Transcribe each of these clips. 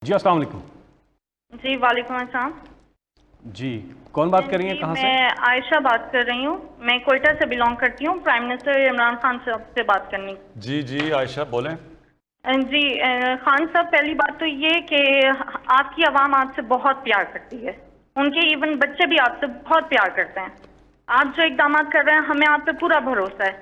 جی السلام علیکم. جی وعلیکم السلام. جی کون بات کر رہی ہیں, کہاں سے؟ میں عائشہ بات کر رہی ہوں. میں کوئٹہ سے بلانگ کرتی ہوں. پرائم منسٹر عمران خان صاحب سے بات کرنی. جی عائشہ بولیں. جی خان صاحب, پہلی بات تو یہ کہ آپ کی عوام آپ سے بہت پیار کرتی ہے. ان کے ایون بچے بھی آپ سے بہت پیار کرتے ہیں. آپ جو اقدامات کر رہے ہیں ہمیں آپ پہ پورا بھروسہ ہے,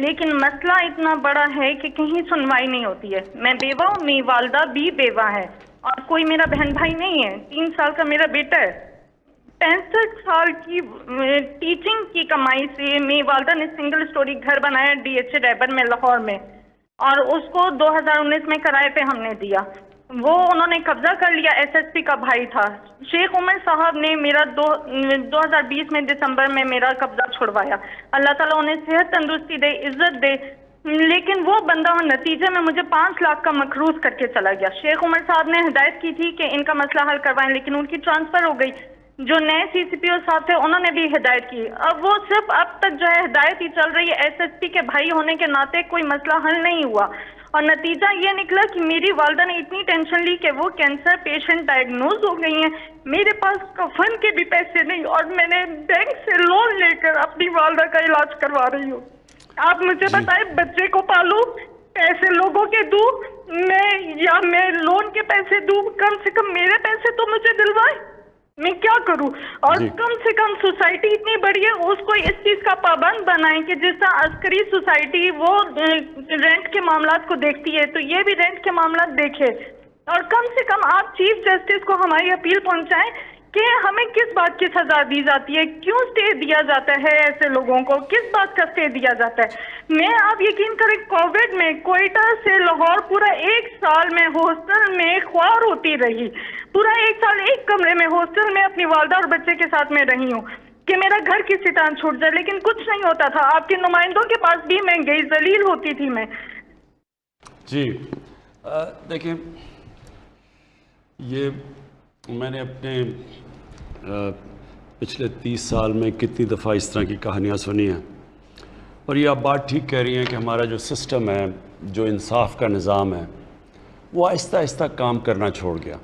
لیکن مسئلہ اتنا بڑا ہے کہ کہیں سنوائی نہیں ہوتی ہے. میں بیوہ ہوں, میری والدہ بھی بیوہ ہے, اور کوئی میرا بہن بھائی نہیں ہے. 3 سال کا میرا بیٹا ہے. 65 سال کی ٹیچنگ کی کمائی سے میری والدہ نے سنگل اسٹوری گھر بنایا ڈی ایچ اے ڈیبر میں, لاہور میں, اور اس کو 2019 میں کرائے پہ ہم نے دیا. وہ انہوں نے قبضہ کر لیا. ایس ایس پی کا بھائی تھا شیخ عمر صاحب نے میرا 2020 میں دسمبر میں میرا قبضہ چھڑوایا. اللہ تعالیٰ انہیں صحت تندرستی دے, عزت دے, لیکن وہ بندہ نتیجے میں مجھے 5 لاکھ کا مقروض کر کے چلا گیا. شیخ عمر صاحب نے ہدایت کی تھی کہ ان کا مسئلہ حل کروائیں, لیکن ان کی ٹرانسفر ہو گئی. جو نئے سی سی پی او صاحب تھے انہوں نے بھی ہدایت کی. اب وہ صرف اب تک جو ہے ہدایت ہی چل رہی ہے. ایس ایس پی کے بھائی ہونے کے ناطے کوئی مسئلہ حل نہیں ہوا, اور نتیجہ یہ نکلا کہ میری والدہ نے اتنی ٹینشن لی کہ وہ کینسر پیشنٹ ڈائگنوز ہو گئی ہیں. میرے پاس کفن کے بھی پیسے نہیں, اور میں نے بینک سے لون لے کر اپنی والدہ کا علاج کروا رہی ہوں. آپ مجھے جی بتائیں, بچے کو پالوں, پیسے لوگوں کے دوں میں, یا میں لون کے پیسے دوں؟ کم سے کم میرے پیسے تو مجھے دلوائے. میں کیا کروں؟ اور جی کم سے کم سوسائٹی اتنی بڑی ہے, اس کو اس چیز کا پابند بنائیں کہ جس طرح عسکری سوسائٹی وہ رینٹ کے معاملات کو دیکھتی ہے تو یہ بھی رینٹ کے معاملات دیکھے. اور کم سے کم آپ چیف جسٹس کو ہماری اپیل پہنچائیں کہ ہمیں کس بات کی سزا دی جاتی ہے, کیوں اسٹے دیا جاتا ہے ایسے لوگوں کو, کس بات کا اسٹے دیا جاتا ہے. میں آپ یقین کریں, کووڈ میں کوئٹہ سے لاہور پورا 1 سال میں ہاسٹل میں خوار ہوتی رہی. پورا 1 سال ایک کمرے میں ہاسٹل میں اپنی والدہ اور بچے کے ساتھ میں رہی ہوں کہ میرا گھر کسی طرح چھوٹ جائے, لیکن کچھ نہیں ہوتا تھا. آپ کے نمائندوں کے پاس بھی میں گئی, ذلیل ہوتی تھی میں. جی دیکھیں, یہ میں نے اپنے پچھلے 30 سال میں کتنی دفعہ اس طرح کی کہانیاں سنی ہیں, اور یہ آپ بات ٹھیک کہہ رہی ہیں کہ ہمارا جو سسٹم ہے, جو انصاف کا نظام ہے, وہ آہستہ آہستہ کام کرنا چھوڑ گیا.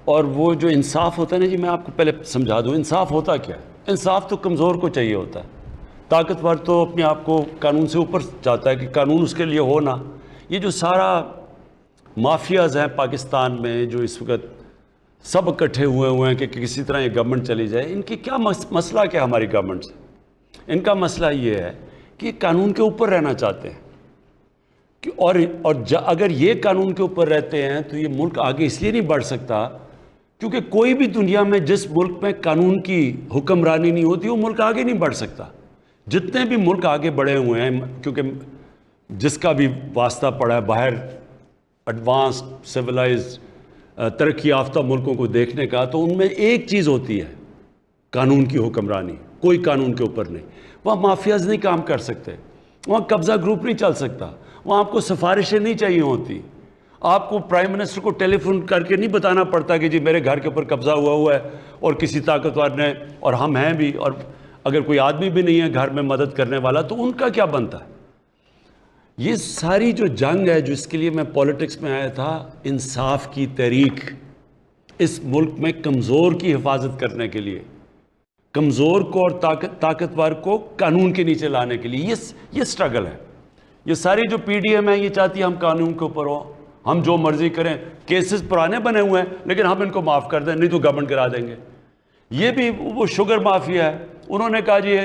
اور وہ جو انصاف ہوتا ہے نا, جی میں آپ کو پہلے سمجھا دوں انصاف ہوتا کیا ہے. انصاف تو کمزور کو چاہیے ہوتا ہے. طاقتور تو اپنے آپ کو قانون سے اوپر چاہتا ہے کہ قانون اس کے لیے ہو نا. یہ جو سارا مافیاز ہیں پاکستان میں, جو اس وقت سب اکٹھے ہوئے ہیں کہ کسی طرح یہ گورنمنٹ چلی جائے, ان کی کیا مسئلہ کیا ہماری گورنمنٹ سے؟ ان کا مسئلہ یہ ہے کہ قانون کے اوپر رہنا چاہتے ہیں. اور اگر یہ قانون کے اوپر رہتے ہیں تو یہ ملک آگے اس لیے نہیں بڑھ سکتا کیونکہ کوئی بھی دنیا میں جس ملک میں قانون کی حکمرانی نہیں ہوتی وہ ملک آگے نہیں بڑھ سکتا. جتنے بھی ملک آگے بڑھے ہوئے ہیں, کیونکہ جس کا بھی واسطہ پڑا ہے باہر ایڈوانسڈ سویلائزڈ ترقی یافتہ ملکوں کو دیکھنے کا, تو ان میں ایک چیز ہوتی ہے, قانون کی حکمرانی. کوئی قانون کے اوپر نہیں. وہاں مافیاز نہیں کام کر سکتے, وہاں قبضہ گروپ نہیں چل سکتا, وہاں آپ کو سفارشیں نہیں چاہیے ہوتی. آپ کو پرائم منسٹر کو ٹیلی فون کر کے نہیں بتانا پڑتا کہ جی میرے گھر کے اوپر قبضہ ہوا ہے اور کسی طاقتور نے, اور ہم ہیں بھی, اور اگر کوئی آدمی بھی نہیں ہے گھر میں مدد کرنے والا تو ان کا کیا بنتا ہے. یہ ساری جو جنگ ہے, جو اس کے لیے میں پولیٹکس میں آیا تھا, انصاف کی تحریک, اس ملک میں کمزور کی حفاظت کرنے کے لیے, کمزور کو اور طاقتور کو قانون کے نیچے لانے کے لیے یہ سٹرگل ہے. یہ ساری جو پی ڈی ایم ہے یہ چاہتی ہے ہم قانون کے اوپر ہوں, ہم جو مرضی کریں. کیسز پرانے بنے ہوئے ہیں لیکن ہم ان کو معاف کر دیں, نہیں تو گورنمنٹ کرا دیں گے. یہ بھی وہ شوگر مافیا ہے, انہوں نے کہا جی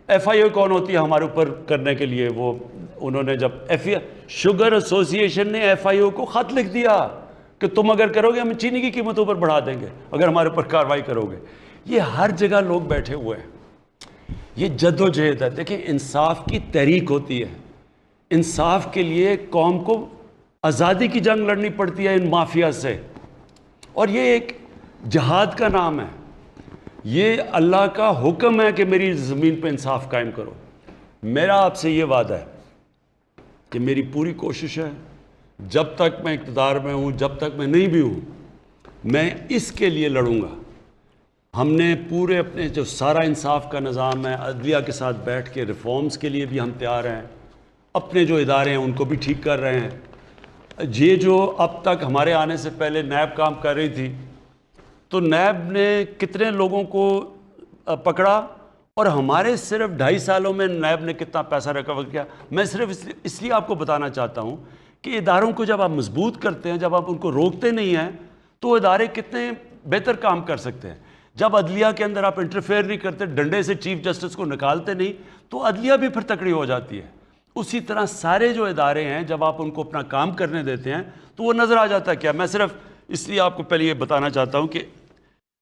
ایف آئی او کون ہوتی ہے ہمارے اوپر کرنے کے لیے. وہ انہوں نے جب شوگر ایسوسی ایشن نے ایف آئی او کو خط لکھ دیا کہ تم اگر کرو گے ہم چینی کی قیمتوں پر بڑھا دیں گے اگر ہمارے اوپر کارروائی کرو گے. یہ ہر جگہ لوگ بیٹھے ہوئے ہیں. یہ جد و جہد ہے. دیکھیں انصاف کی تحریک ہوتی ہے, انصاف کے لیے قوم کو آزادی کی جنگ لڑنی پڑتی ہے ان مافیا سے, اور یہ ایک جہاد کا نام ہے. یہ اللہ کا حکم ہے کہ میری زمین پہ انصاف قائم کرو. میرا آپ سے یہ وعدہ ہے کہ میری پوری کوشش ہے, جب تک میں اقتدار میں ہوں, جب تک میں نہیں بھی ہوں, میں اس کے لیے لڑوں گا. ہم نے پورے اپنے جو سارا انصاف کا نظام ہے, عدلیہ کے ساتھ بیٹھ کے ریفارمز کے لیے بھی ہم تیار ہیں. اپنے جو ادارے ہیں ان کو بھی ٹھیک کر رہے ہیں. یہ جو اب تک ہمارے آنے سے پہلے نیب کام کر رہی تھی، تو نیب نے کتنے لوگوں کو پکڑا اور ہمارے صرف 2.5 سالوں میں نیب نے کتنا پیسہ ریکور کیا. میں صرف اس لیے آپ کو بتانا چاہتا ہوں کہ اداروں کو جب آپ مضبوط کرتے ہیں، جب آپ ان کو روکتے نہیں ہیں، تو وہ ادارے کتنے بہتر کام کر سکتے ہیں. جب عدلیہ کے اندر آپ انٹرفیئر نہیں کرتے، ڈنڈے سے چیف جسٹس کو نکالتے نہیں، تو عدلیہ بھی پھر تکڑی ہو جاتی ہے. اسی طرح سارے جو ادارے ہیں، جب آپ ان کو اپنا کام کرنے دیتے ہیں تو وہ نظر آ جاتا ہے. کیا میں صرف اس لیے آپ کو پہلے یہ بتانا چاہتا ہوں کہ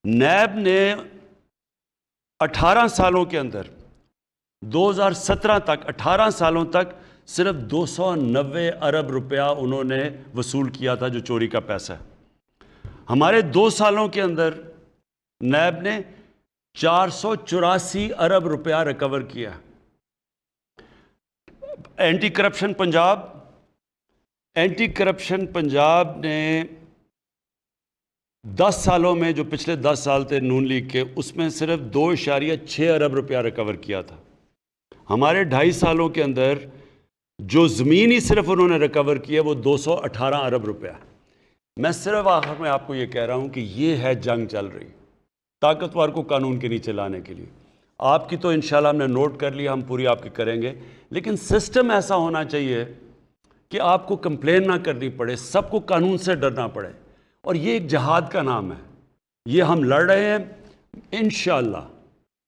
نیب نے 18 سالوں کے اندر 2017 تک 18 سالوں تک صرف 290 ارب روپیہ انہوں نے وصول کیا تھا، جو چوری کا پیسہ ہے. ہمارے 2 سالوں کے اندر نیب نے 484 ارب روپیہ ریکور کیا. اینٹی کرپشن پنجاب نے 10 سالوں میں، جو پچھلے 10 سال تھے نون لیگ کے، اس میں صرف 2.6 ارب روپیہ ریکور کیا تھا. ہمارے 2.5 سالوں کے اندر جو زمین ہی صرف انہوں نے ریکور کیا وہ 218 ارب روپیہ. میں صرف آخر میں آپ کو یہ کہہ رہا ہوں کہ یہ ہے جنگ چل رہی طاقتور کو قانون کے نیچے لانے کے لیے. آپ کی تو انشاءاللہ ہم نے نوٹ کر لیا، ہم پوری آپ کی کریں گے، لیکن سسٹم ایسا ہونا چاہیے کہ آپ کو کمپلین نہ کرنی پڑے، سب کو قانون سے ڈرنا پڑے. اور یہ ایک جہاد کا نام ہے، یہ ہم لڑ رہے ہیں انشاءاللہ.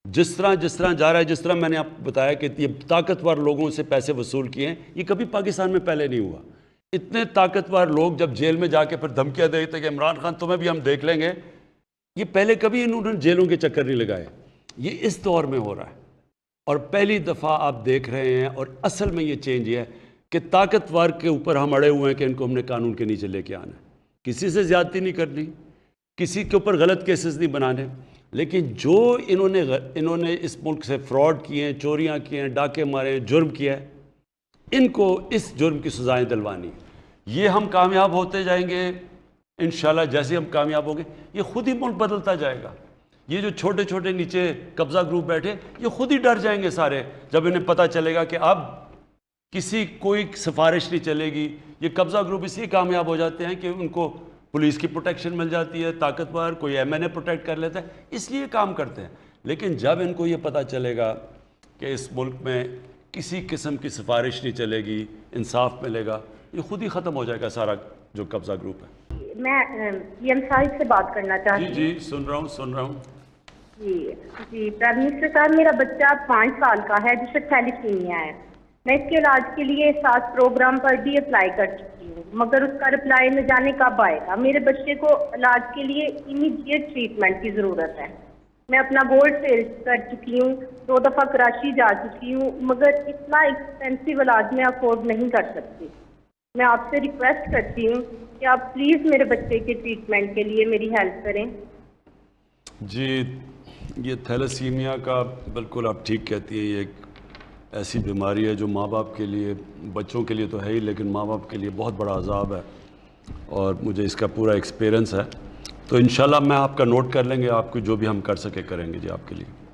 جس طرح جا رہا ہے، جس طرح میں نے آپ کو بتایا کہ یہ طاقتور لوگوں سے پیسے وصول کیے ہیں، یہ کبھی پاکستان میں پہلے نہیں ہوا. اتنے طاقتور لوگ جب جیل میں جا کے پھر دھمکیاں دیتے کہ عمران خان تمہیں بھی ہم دیکھ لیں گے، یہ پہلے کبھی انہوں نے جیلوں کے چکر نہیں لگائے. یہ اس دور میں ہو رہا ہے اور پہلی دفعہ آپ دیکھ رہے ہیں. اور اصل میں یہ چینج یہ ہے کہ طاقتور کے اوپر ہم اڑے ہوئے ہیں کہ ان کو ہم نے قانون کے نیچے لے کے آنا ہے. کسی سے زیادتی نہیں کرنی، کسی کے اوپر غلط کیسز نہیں بنانے، لیکن جو انہوں نے اس ملک سے فراڈ کیے ہیں، چوریاں کیے ہیں، ڈاکے مارے ہیں، جرم کیا ہے، ان کو اس جرم کی سزائیں دلوانی. یہ ہم کامیاب ہوتے جائیں گے انشاءاللہ. جیسے ہم کامیاب ہوں گے یہ خود ہی ملک بدلتا جائے گا. یہ جو چھوٹے چھوٹے نیچے قبضہ گروپ بیٹھے، یہ خود ہی ڈر جائیں گے سارے، جب انہیں پتہ چلے گا کہ اب کوئی سفارش نہیں چلے گی. یہ قبضہ گروپ اس لیے کامیاب ہو جاتے ہیں کہ ان کو پولیس کی پروٹیکشن مل جاتی ہے، طاقتور کوئی ایم این اے پروٹیکٹ کر لیتا ہے، اس لیے کام کرتے ہیں. لیکن جب ان کو یہ پتہ چلے گا کہ اس ملک میں کسی قسم کی سفارش نہیں چلے گی، انصاف ملے گا، یہ خود ہی ختم ہو جائے گا سارا جو قبضہ گروپ ہے. میں پی ایم صاحب سے بات کرنا چاہتی ہوں. جی سن رہا ہوں. جی پرائم منسٹر صاحب، میرا بچہ 5 سال کا ہے جسے تھیلیسیمیا ہے. میں اس کے علاج کے لیے احساس پروگرام پر بھی اپلائی کر چکی ہوں، مگر اس کا رپلائی نہ جانے کب آئے گا. میرے بچے کو علاج کے لیے امیڈیٹ ٹریٹمنٹ کی ضرورت ہے. میں اپنا گولڈ سیل کر چکی ہوں، 2 دفعہ کراچی جا چکی ہوں، مگر اتنا ایکسپینسو علاج میں افورڈ نہیں کر سکتی. میں آپ سے ریکویسٹ کرتی ہوں کہ آپ پلیز میرے بچے کے ٹریٹمنٹ کے لیے میری ہیلپ کریں. جی یہ تھیلیسیمیا کا بالکل آپ ٹھیک کہتی ہیں، یہ ایک ایسی بیماری ہے جو ماں باپ کے لیے، بچوں کے لیے تو ہے ہی، لیکن ماں باپ کے لیے بہت بڑا عذاب ہے، اور مجھے اس کا پورا ایکسپیرینس ہے. تو انشاءاللہ میں آپ کا نوٹ کر لیں گے، آپ کو جو بھی ہم کر سکے کریں گے جی آپ کے لیے.